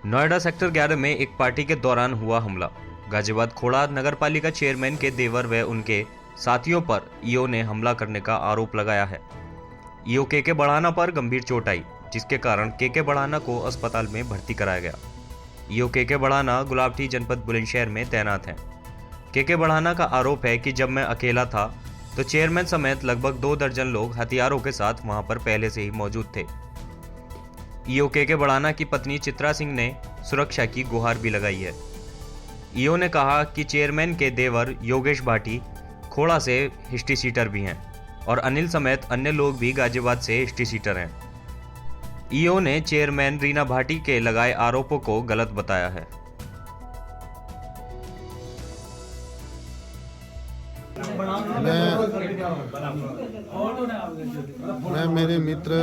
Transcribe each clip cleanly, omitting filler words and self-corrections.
Noida sector 11 में एक party के दौरान हुआ हमला। गाजियाबाद खोड़ा नगरपालिका चेयरमैन के देवर व उनके साथियों पर ईओ ने हमला करने का आरोप लगाया है। ईओ के बढ़ाना पर गंभीर चोट आई, जिसके कारण के बढ़ाना को अस्पताल में भर्ती कराया गया। ईओ के बढ़ाना गुलाबटी जनपद बुलंदशहर में तैनात हैं। के बढ़ाना का आरोप है कि जब मैं अकेला था तो चेयरमैन समेत लगभग 2 दर्जन लोग हथियारों के साथ वहां पर पहले से ही मौजूद थे। ईओ के बढ़ाना की पत्नी चित्रा सिंह ने सुरक्षा की गुहार भी लगाई है। ईओ ने कहा कि चेयरमैन के देवर योगेश भाटी खोड़ा से हिस्ट्री सीटर भी हैं और अनिल समेत अन्य लोग भी गाजियाबाद से हिस्ट्री सीटर हैं। ईओ ने चेयरमैन रीना भाटी के लगाए आरोपों को गलत बताया है। मैं मेरे मित्र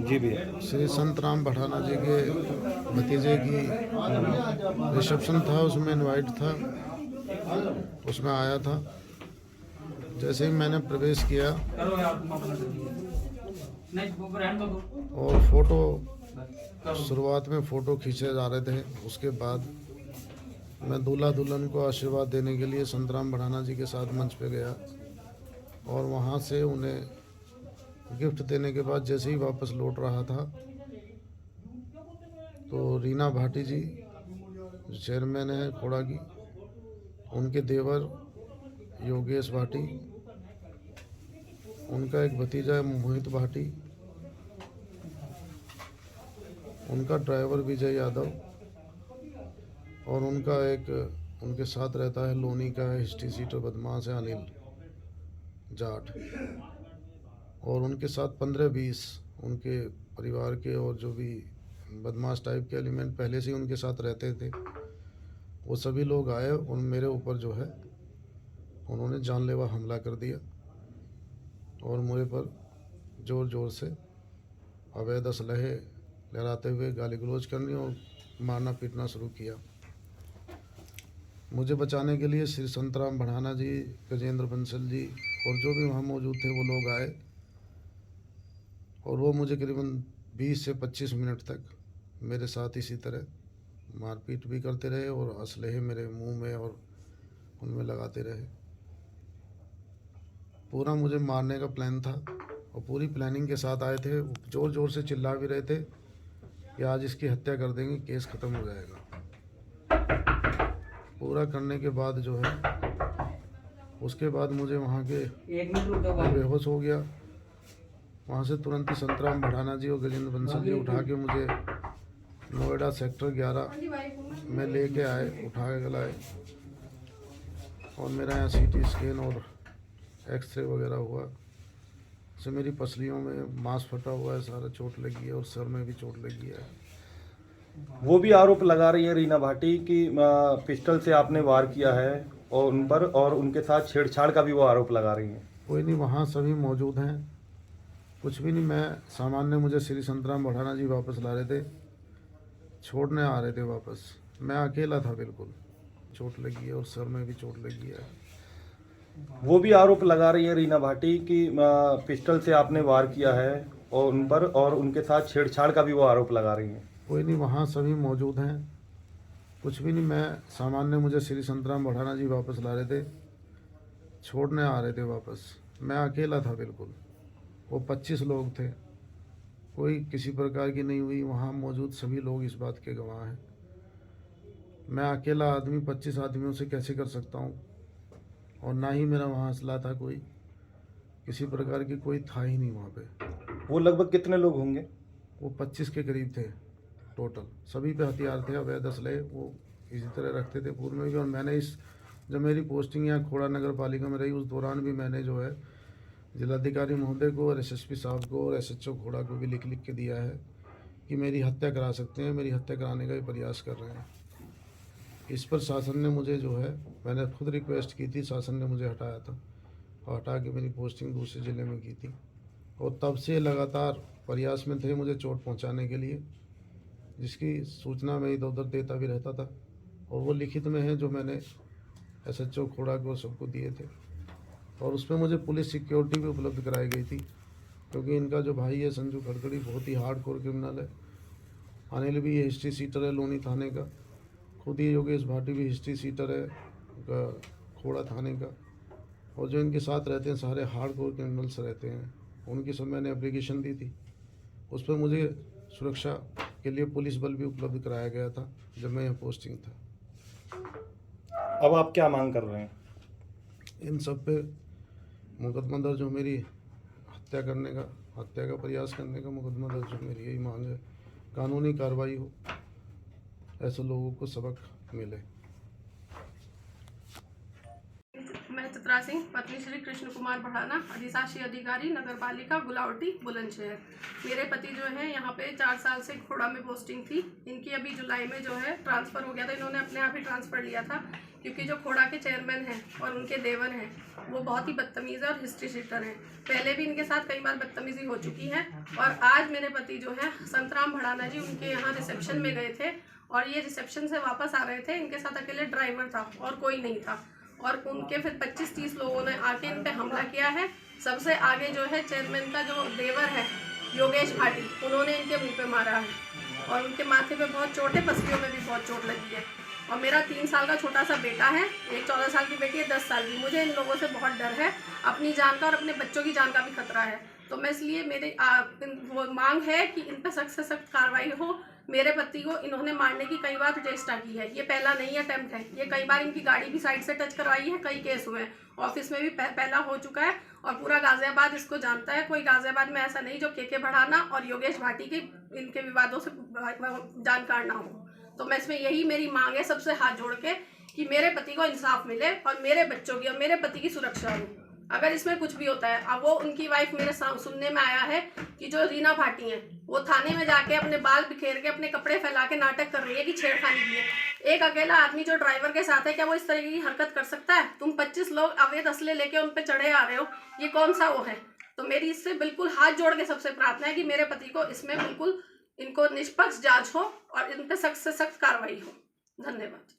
जी भी श्री संत राम बढ़ाना जी के भतीजे की रिसेप्शन था, उसमें इनवाइट था, उसमें आया था। जैसे ही मैंने प्रवेश किया और फोटो शुरुआत में फ़ोटो खींचे जा रहे थे, उसके बाद मैं दूल्हा दुल्हन को आशीर्वाद देने के लिए संत राम बढ़ाना जी के साथ मंच पे गया और वहाँ से उन्हें गिफ्ट देने के बाद जैसे ही वापस लौट रहा था तो रीना भाटी जी जो चेयरमैन है खोड़ा की, उनके देवर योगेश भाटी, उनका एक भतीजा है मोहित भाटी, उनका ड्राइवर विजय यादव और उनका एक उनके साथ रहता है लोनी का है हिस्ट्री सीटर बदमाश है अनिल जाट, और उनके साथ 15-20 उनके परिवार के और जो भी बदमाश टाइप के एलिमेंट पहले से ही उनके साथ रहते थे, वो सभी लोग आए और मेरे ऊपर जो है उन्होंने जानलेवा हमला कर दिया और मुझे पर ज़ोर ज़ोर से अवैध असलहे लहराते हुए गाली गलौज करनी और मारना पीटना शुरू किया। मुझे बचाने के लिए श्री संतराम बढ़ाना जी, गजेंद्र बंसल जी और जो भी वहाँ मौजूद थे वो लोग आए और वो मुझे करीबन 20 से 25 मिनट तक मेरे साथ इसी तरह मारपीट भी करते रहे और असलहे मेरे मुंह में और उनमें लगाते रहे। पूरा मुझे मारने का प्लान था और पूरी प्लानिंग के साथ आए थे। ज़ोर ज़ोर से चिल्ला भी रहे थे कि आज इसकी हत्या कर देंगे, केस ख़त्म हो जाएगा। पूरा करने के बाद जो है उसके बाद मुझे वहाँ के बेहोश हो गया। वहाँ से तुरंत ही संतराम बढ़ाना जी और गजेंद्र बंसल जी उठा के मुझे नोएडा सेक्टर 11 में लेके आए, उठा के लाए और मेरा यहाँ सीटी स्कैन और एक्सरे वगैरह हुआ। से मेरी पसलियों में मांस फटा हुआ है, सारा चोट लगी है और सर में भी चोट लगी है। वो भी आरोप लगा रही है रीना भाटी कि पिस्टल से आपने वार किया है और उन पर, और उनके साथ छेड़छाड़ का भी वो आरोप लगा रही है। कोई नहीं, वहाँ सभी मौजूद हैं, कुछ भी नहीं। मैं सामान्य, मुझे श्री संतराम बढ़ाना जी वापस ला रहे थे, छोड़ने आ रहे थे वापस। मैं अकेला था, बिल्कुल चोट लगी है और सर में भी चोट लगी है। वो भी आरोप लगा रही है रीना भाटी कि पिस्टल से आपने वार किया है और उन पर, और उनके साथ छेड़छाड़ का भी वो आरोप लगा रही है। कोई नहीं, वहाँ सभी मौजूद हैं, कुछ भी नहीं। मैं सामान्य, मुझे श्री संतराम बढ़ाना जी वापस ला रहे थे, छोड़ने आ रहे थे वापस। मैं अकेला था, बिल्कुल। वो 25 लोग थे, कोई किसी प्रकार की नहीं हुई। वहाँ मौजूद सभी लोग इस बात के गवाह हैं। मैं अकेला आदमी 25 आदमियों से कैसे कर सकता हूँ, और ना ही मेरा वहाँ असला था, कोई किसी प्रकार की कोई था ही नहीं वहाँ पे। वो लगभग कितने लोग होंगे? वो 25 के करीब थे टोटल। सभी पे हथियार थे, अवैध असले वो इसी तरह रखते थे पूर्व में भी। और मैंने जब मेरी पोस्टिंग यहाँ खोड़ा नगर पालिका में रही, उस दौरान भी मैंने जो है जिलाधिकारी महोदय को और एसएसपी साहब को और एसएचओ खोड़ा को भी लिख के दिया है कि मेरी हत्या करा सकते हैं, मेरी हत्या कराने का भी प्रयास कर रहे हैं। इस पर शासन ने मुझे जो है, मैंने खुद रिक्वेस्ट की थी, शासन ने मुझे हटाया था और हटा के मेरी पोस्टिंग दूसरे ज़िले में की थी। और तब से लगातार प्रयास में थे मुझे चोट पहुंचाने के लिए, जिसकी सूचना मैं इधर उधर देता भी रहता था। और वो लिखित में है जो मैंने एसएचओ खोड़ा को सबको दिए थे। और उसमें मुझे पुलिस सिक्योरिटी भी उपलब्ध कराई गई थी, क्योंकि इनका जो भाई है संजू खड़खड़ी बहुत ही हार्डकोर क्रिमिनल है अनिल भी ये हिस्ट्री सीटर है लोनी थाने का, खुद ही योगेश भाटी भी हिस्ट्री सीटर है खोड़ा थाने का, और जो इनके साथ रहते हैं सारे हार्डकोर क्रिमिनल्स रहते हैं। उनकी सब मैंने एप्लीकेशन दी थी, उस पर मुझे सुरक्षा के लिए पुलिस बल भी उपलब्ध कराया गया था जब मैं यहाँ पोस्टिंग था। अब आप क्या मांग कर रहे हैं? इन सब पे मुकदमा दर्ज हो, मेरी हत्या का प्रयास करने का मुकदमा दर्ज हो, मेरी यही मांग है। कानूनी कार्रवाई हो, ऐसे लोगों को सबक मिले। मैं चित्रा सिंह, पत्नी श्री कृष्ण कुमार बढ़ाना, अधिशासी अधिकारी नगर पालिका गुलावटी बुलंदशहर। मेरे पति जो है यहाँ पे 4 साल से खोड़ा में पोस्टिंग थी। इनकी अभी जुलाई में जो है ट्रांसफ़र हो गया था। इन्होंने अपने आप ही ट्रांसफ़र लिया था क्योंकि जो खोड़ा के चेयरमैन हैं और उनके देवर हैं वो बहुत ही बदतमीज़ और हिस्ट्री शीटर हैं। पहले भी इनके साथ कई बार बदतमीज़ी हो चुकी है। और आज मेरे पति जो है संतराम भड़ाना जी उनके यहाँ रिसेप्शन में गए थे और ये रिसेप्शन से वापस आ रहे थे। इनके साथ अकेले ड्राइवर था और कोई नहीं था, और उनके फिर 25-30 लोगों ने आके इन पे हमला किया है। सबसे आगे जो है चेयरमैन का जो देवर है योगेश भाटी, उन्होंने इनके मुंह पे मारा है और उनके माथे पे बहुत चोट है, पसलियों में भी बहुत चोट लगी है। और मेरा 3 साल का छोटा सा बेटा है, एक 14 साल की बेटी है, 10 साल की। मुझे इन लोगों से बहुत डर है, अपनी जान का और अपने बच्चों की जान का भी खतरा है। तो मैं इसलिए मेरी वो मांग है कि इन पर सख्त से सख्त कार्रवाई हो। मेरे पति को इन्होंने मारने की कई बार चेष्टा की है, ये पहला नहीं अटेम्प्ट है। ये कई बार इनकी गाड़ी भी साइड से टच करवाई है, कई केस हुए हैं। ऑफिस में भी पहला हो चुका है और पूरा गाजियाबाद इसको जानता है। कोई गाजियाबाद में ऐसा नहीं जो के बढ़ाना और योगेश भाटी के इनके विवादों से जानकार ना हो। तो मैं इसमें यही मेरी मांग है सबसे हाथ जोड़ के कि मेरे पति को इंसाफ मिले और मेरे बच्चों की और मेरे पति की सुरक्षा हो। अगर इसमें कुछ भी होता है, अब वो उनकी वाइफ मेरे सुनने में आया है कि जो रीना भाटी हैं वो थाने में जाके अपने बाल बिखेर के अपने कपड़े फैला के नाटक कर रही है कि छेड़खानी की है। एक अकेला आदमी जो ड्राइवर के साथ है, क्या वो इस तरीके की हरकत कर सकता है? तुम 25 लोग अवैध असले लेके उन पे चढ़े आ रहे हो, ये कौन सा वो है? तो मेरी इससे बिल्कुल हाथ जोड़ के सबसे प्रार्थना है कि मेरे पति को इसमें बिल्कुल इनको निष्पक्ष जांच हो और इन पर सख्त से सख्त कार्रवाई हो। धन्यवाद।